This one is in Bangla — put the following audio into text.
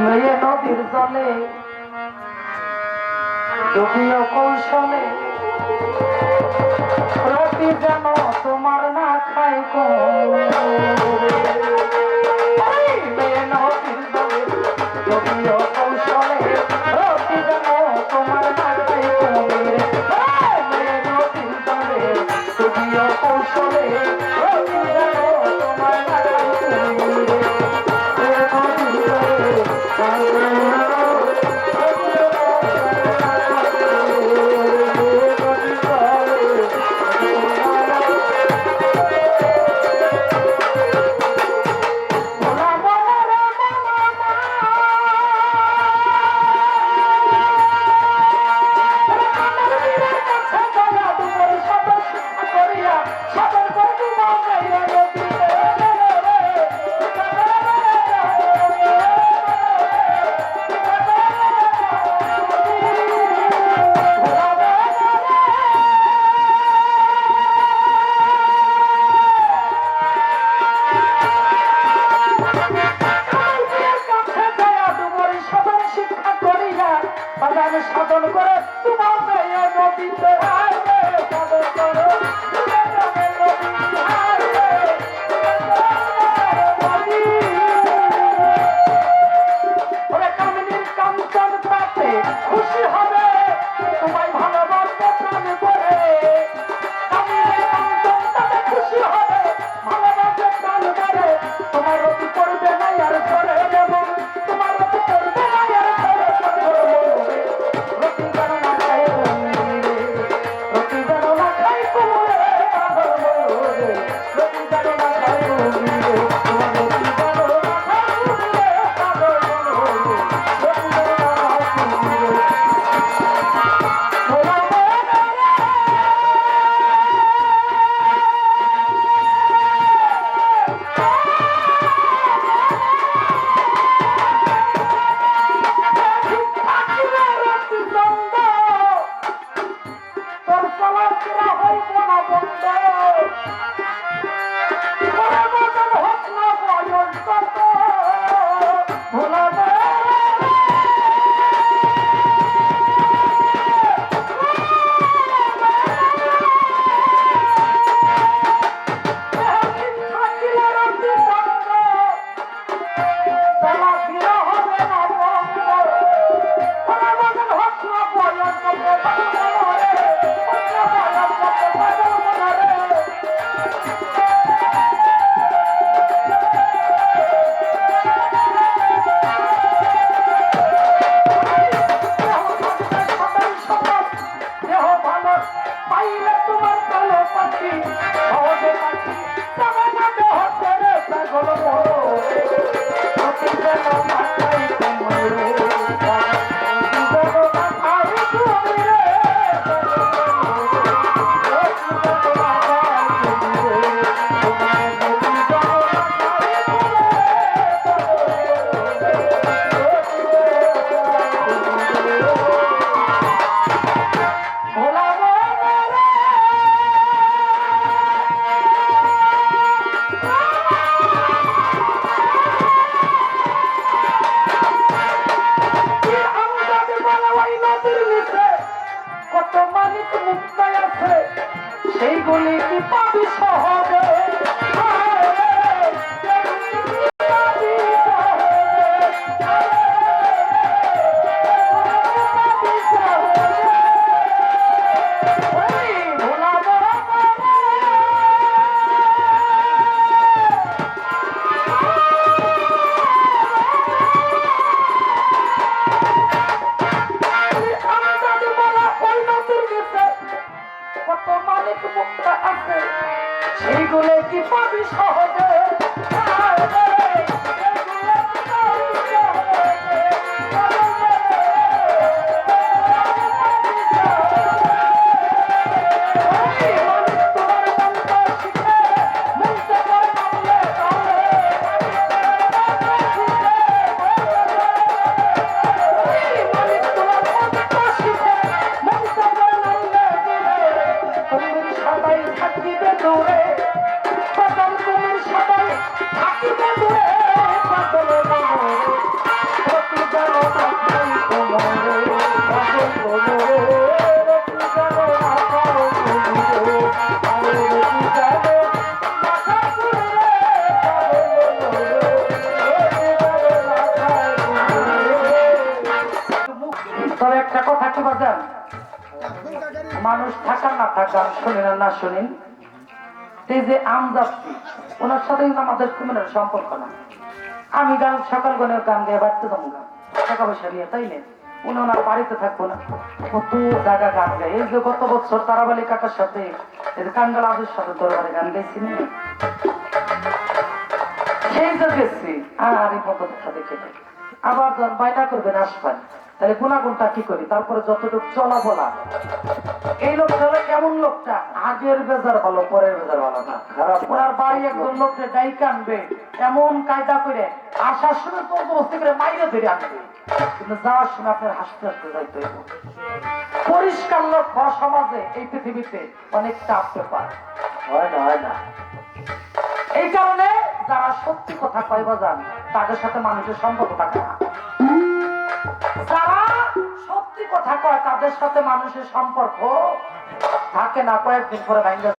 মেয়ে নদীর জলে ডুবিও কৌশলে রতি যেন তোমার না খাই মেয়ে নদীর জলে ডুবিও কৌশলে রতি যেন তোমার না খাই মেয়ে নদীর জলে ডুবিও কৌশলে রতি যেন তোমার না সাধন করে তোমার মেয়ে নদীতে সাধন করো কাঞ্চন পাতে খুশি হবে তোমায় ভালোবাসতে প্রাণ করে কাঞ্চন পাতে খুশি হবে ভালোবাসতে প্রাণ করে তোমার রতি করবে না আর করে যেমন তোমার রতি করবে না আর করে সেইগুলি কি পাবি সহজে সেইগুলো কি পাবি সহজে তবে একটা কথা কি বাজান, মানুষ থাকার না থাকার, শুনেন আর না শুনেন, এই যে আমজাপ্তি ওনার সাথে কিন্তু আমাদের কুমিরের সম্পর্ক না। আমি গান সকাল গণের গান গিয়ে বাড়তে যাবো গান টাকা পয়সা নিয়ে, তাই না? উনি ওনার বাড়িতে থাকবো না, কত জায়গা গান গায়। এই যে গত বছর তারাবালি কাকার সাথে কাঙ্গাল আজের সাথে দরবারে গান গাইছি না, সেই যে গেছি আর এই মতো দেখা দেখে আবার যখন বাইনা করবেন আসবেন, তাহলে গুণাগুণটা কি করি, তারপরে যতটুকু চলা বলা। এই লোকটা হলো কেমন লোকটা, আগের বেজার ভালো পরের বেজার ভালো না, খারাপ। ওনার বাড়ি একজন লোকটা ডাইকে আনবে এমন কায়দা করে, আসার সময় তো বস্তি করে মাইরে ধরে আনবে, কিন্তু যাওয়ার সময় আপনার হাসতে হাসতে যাইতে হইব। পরিষ্কার লোক হওয়া সমাজে এই পৃথিবীতে অনেক টাফ ব্যাপার, হয় না হয় না। এই কারণে যারা সত্যি কথা কয় বাজান, তাদের সাথে মানুষের সম্পর্ক থাকে না। যারা সত্যি কথা কয় তাদের সাথে মানুষের সম্পর্ক থাকে না, কয়েকদিন পরে ভাঙ্গা